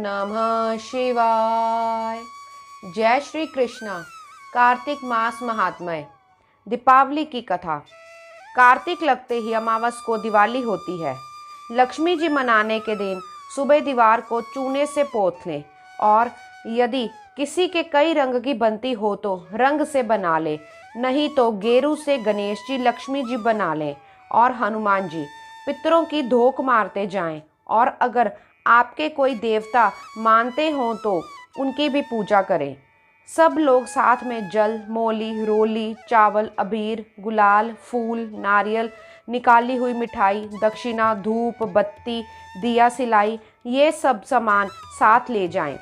नमः शिवाय। जय श्री कृष्णा। कार्तिक मास महात्म्य। दीपावली की कथा। कार्तिक लगते ही अमावस को दिवाली होती है। लक्ष्मी जी मनाने के दिन सुबह दीवार को चूने से पोत लें और यदि किसी के कई रंग की बनती हो तो रंग से बना ले, नहीं तो गेरू से गणेश जी, लक्ष्मी जी बना लें और हनुमान जी। पितरों की धोख मारते जाएं और अगर आपके कोई देवता मानते हों तो उनकी भी पूजा करें। सब लोग साथ में जल, मौली, रोली, चावल, अबीर, गुलाल, फूल, नारियल, निकाली हुई मिठाई, दक्षिणा, धूप, बत्ती, दिया सिलाई, ये सब सामान साथ ले जाएं।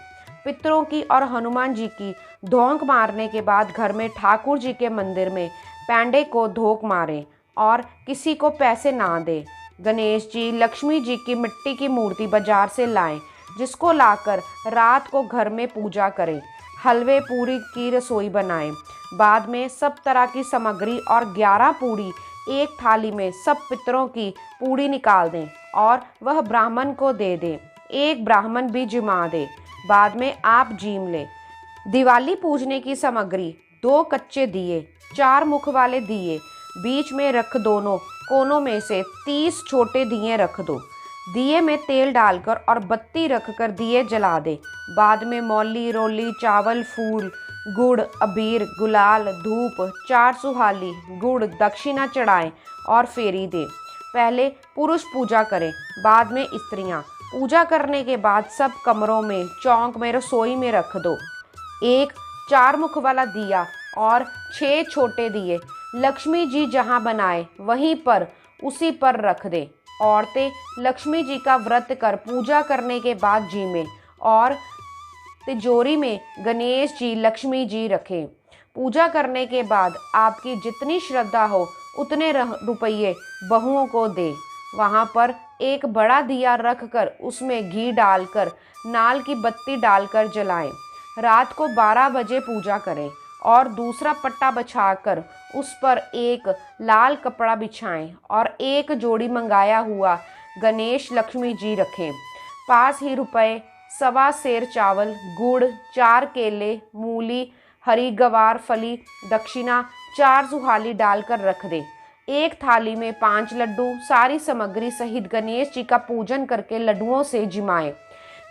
पितरों की और हनुमान जी की धोंक मारने के बाद घर में ठाकुर जी के मंदिर में पैंडे को धोख मारें और किसी को पैसे ना दें। गणेश जी, लक्ष्मी जी की मिट्टी की मूर्ति बाजार से लाएं, जिसको लाकर रात को घर में पूजा करें। हलवे पूरी की रसोई बनाएं। बाद में सब तरह की सामग्री और 11 पूड़ी एक थाली में सब पितरों की पूड़ी निकाल दें और वह ब्राह्मण को दे दें। एक ब्राह्मण भी जिमा दे। बाद में आप जीम लें। दिवाली पूजने की सामग्री: 2 कच्चे दिए, 4 मुख वाले दिए, बीच में रख दोनों कोनों में से 30 छोटे दिए रख दो। दिए में तेल डालकर और बत्ती रखकर दिए जला दे। बाद में मौली, रोली, चावल, फूल, गुड़, अबीर, गुलाल, धूप, 4 सुहाली, गुड़, दक्षिणा चढ़ाएं और फेरी दे। पहले पुरुष पूजा करें, बाद में स्त्रियां। पूजा करने के बाद सब कमरों में, चौक में, रसोई में रख दो। एक 4 मुख वाला दिया और 6 छोटे दिए लक्ष्मी जी जहाँ बनाए वहीं पर उसी पर रख दे। औरतें लक्ष्मी जी का व्रत कर पूजा करने के बाद जीमें और तिजोरी में गणेश जी, लक्ष्मी जी रखें। पूजा करने के बाद आपकी जितनी श्रद्धा हो उतने रुपये बहुओं को दे। वहाँ पर एक बड़ा दिया रख कर उसमें घी डालकर नाल की बत्ती डालकर जलाएं। रात को 12 बजे पूजा करें और दूसरा पट्टा बिछाकर उस पर एक लाल कपड़ा बिछाएं और एक जोड़ी मंगाया हुआ गणेश, लक्ष्मी जी रखें। पास ही रुपए, 1.25 सेर चावल, गुड़, 4 केले, मूली, हरी गवार फली, दक्षिणा, 4 सुहाली डालकर रख दें। एक थाली में 5 लड्डू सारी सामग्री सहित गणेश जी का पूजन करके लड्डुओं से जिमाएं।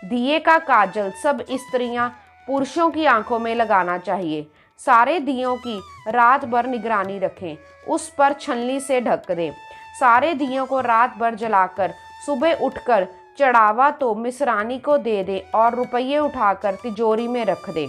दिए का काजल सब स्त्रियां पुरुषों की आंखों में लगाना चाहिए। सारे दियों की रात भर निगरानी रखें, उस पर छन्नी से ढक दें। सारे दियों को रात भर जलाकर सुबह उठकर चढ़ावा तो मिसरानी को दे दें और रुपये उठाकर तिजोरी में रख दें।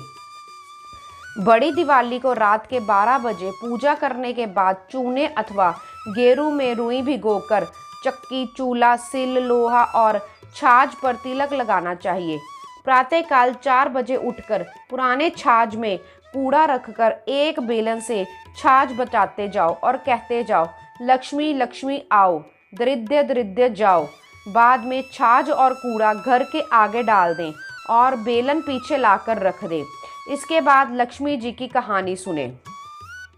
बड़ी दिवाली को रात के 12 बजे पूजा करने के बाद चूने अथवा गेरू में रुई भिगोकर चक्की, चूल्हा, सिल, लोहा और छाछ पर तिलक लगाना चाहिए। प्रातःकाल 4 बजे उठकर पुराने छाछ में कूड़ा रखकर एक बेलन से छाछ बचाते जाओ और कहते जाओ, लक्ष्मी लक्ष्मी आओ, दरिद्र दरिद्र जाओ। बाद में छाछ और कूड़ा घर के आगे डाल दें और बेलन पीछे लाकर रख दें। इसके बाद लक्ष्मी जी की कहानी सुने।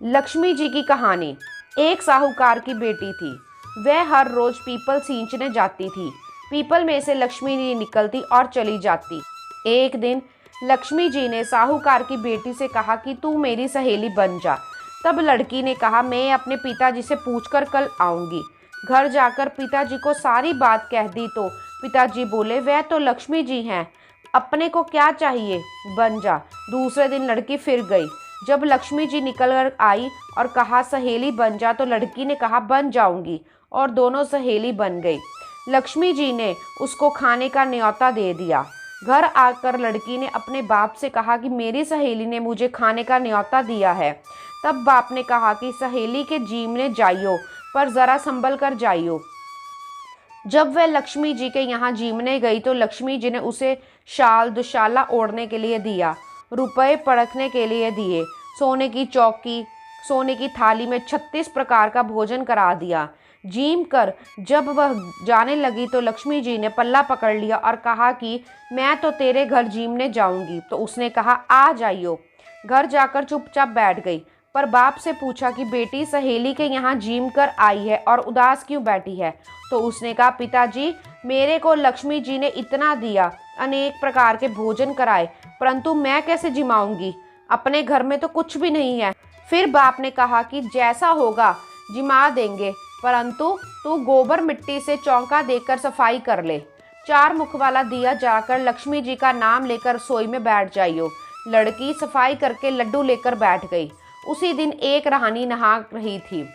लक्ष्मी जी की कहानी। एक साहूकार की बेटी थी। वह हर रोज पीपल सींचने जाती थी। पीपल में से लक्ष्मी जी निकलती और चली जाती। एक दिन लक्ष्मी जी ने साहूकार की बेटी से कहा कि तू मेरी सहेली बन जा। तब लड़की ने कहा, मैं अपने पिताजी से पूछकर कल आऊंगी। घर जाकर पिताजी को सारी बात कह दी तो पिताजी बोले, वह तो लक्ष्मी जी हैं, अपने को क्या चाहिए, बन जा। दूसरे दिन लड़की फिर गई। जब लक्ष्मी जी निकल कर आई और कहा सहेली बन जा, तो लड़की ने कहा बन जाऊंगी और दोनों सहेली बन गई। लक्ष्मी जी ने उसको खाने का न्योता दे दिया। घर आकर लड़की ने अपने बाप से कहा कि मेरी सहेली ने मुझे खाने का न्योता दिया है। तब बाप ने कहा कि सहेली के जीमने जाइयो, पर जरा संभल कर जाइयो। जब वह लक्ष्मी जी के यहाँ जीमने गई तो लक्ष्मी जी ने उसे शाल, दुशाला ओढ़ने के लिए दिया, रुपए परखने के लिए दिए, सोने की चौकी, सोने की थाली में 36 प्रकार का भोजन करा दिया। जीम कर जब वह जाने लगी तो लक्ष्मी जी ने पल्ला पकड़ लिया और कहा कि मैं तो तेरे घर जीमने जाऊंगी। तो उसने कहा आ जाइयो। घर जाकर चुपचाप बैठ गई, पर बाप से पूछा कि बेटी सहेली के यहाँ जीम कर आई है और उदास क्यों बैठी है। तो उसने कहा पिताजी, मेरे को लक्ष्मी जी ने इतना दिया अनेक प्रकार के भोजन कराए, परंतु मैं कैसे जिमाऊंगी, अपने घर में तो कुछ भी नहीं है। फिर बाप ने कहा कि जैसा होगा जिमा देंगे, परंतु तू गोबर मिट्टी से चौका देकर सफाई कर ले। 4 मुख वाला दिया जाकर लक्ष्मी जी का नाम लेकर रसोई में बैठ जाइयो। लड़की सफाई करके लड्डू लेकर बैठ गई। उसी दिन एक रानी नहा रही थी,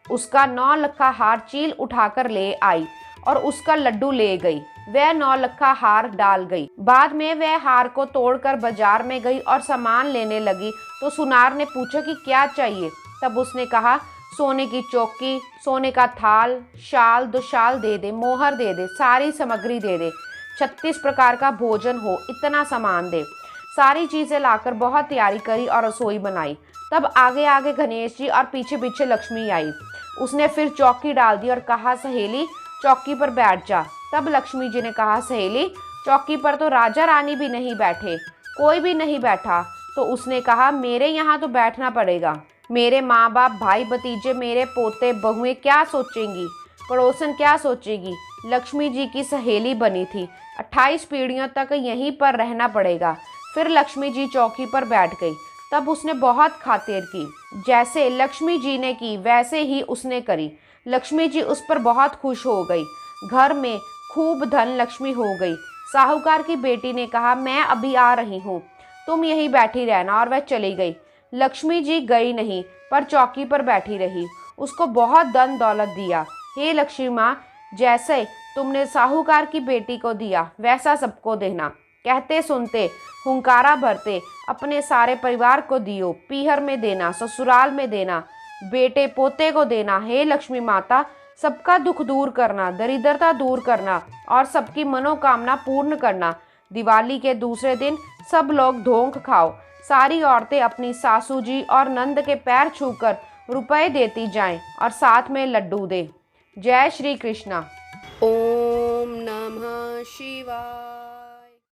उसका 9 लखा हार चील उठाकर ले आई और उसका लड्डू ले गई। वह 9 लखा हार डाल गई। बाद में वह हार को तोड़कर बाजार में गई और सामान लेने लगी तो सुनार ने पूछा कि क्या चाहिए। तब उसने कहा, सोने की चौकी, सोने का थाल, शाल, 2 शाल दे दे, मोहर दे दे, सारी सामग्री दे दे, 36 प्रकार का भोजन हो, इतना सामान दे। सारी चीजें लाकर बहुत तैयारी करी और रसोई बनाई। तब आगे आगे गणेश जी और पीछे पीछे लक्ष्मी आई। उसने फिर चौकी डाल दी और कहा, सहेली चौकी पर बैठ जा। तब लक्ष्मी जी ने कहा, सहेली चौकी पर तो राजा रानी भी नहीं बैठे, कोई भी नहीं बैठा। तो उसने कहा, मेरे यहाँ तो बैठना पड़ेगा। मेरे माँ बाप, भाई भतीजे, मेरे पोते बहुएं क्या सोचेंगी, पड़ोसन क्या सोचेगी। लक्ष्मी जी की सहेली बनी थी, 28 पीढ़ियों तक यहीं पर रहना पड़ेगा। फिर लक्ष्मी जी चौकी पर बैठ गई। तब उसने बहुत खातिर की, जैसे लक्ष्मी जी ने की वैसे ही उसने करी। लक्ष्मी जी उस पर बहुत खुश हो गई। घर में खूब धन लक्ष्मी हो गई। साहूकार की बेटी ने कहा, मैं अभी आ रही हूँ, तुम यहीं बैठी रहना, और वह चली गई। लक्ष्मी जी गई नहीं, पर चौकी पर बैठी रही। उसको बहुत धन दौलत दिया। हे लक्ष्मी माँ, जैसे तुमने साहूकार की बेटी को दिया वैसा सबको देना। कहते सुनते हुंकारा भरते अपने सारे परिवार को दियो। पीहर में देना, ससुराल में देना, बेटे पोते को देना। हे लक्ष्मी माता, सबका दुख दूर करना, दरिद्रता दूर करना और सबकी मनोकामना पूर्ण करना। दिवाली के दूसरे दिन सब लोग धोंख खाओ। सारी औरतें अपनी सासू जी और नंद के पैर छूकर रुपए देती जाएं और साथ में लड्डू दे। जय श्री कृष्णा। ओम नमः शिवाय।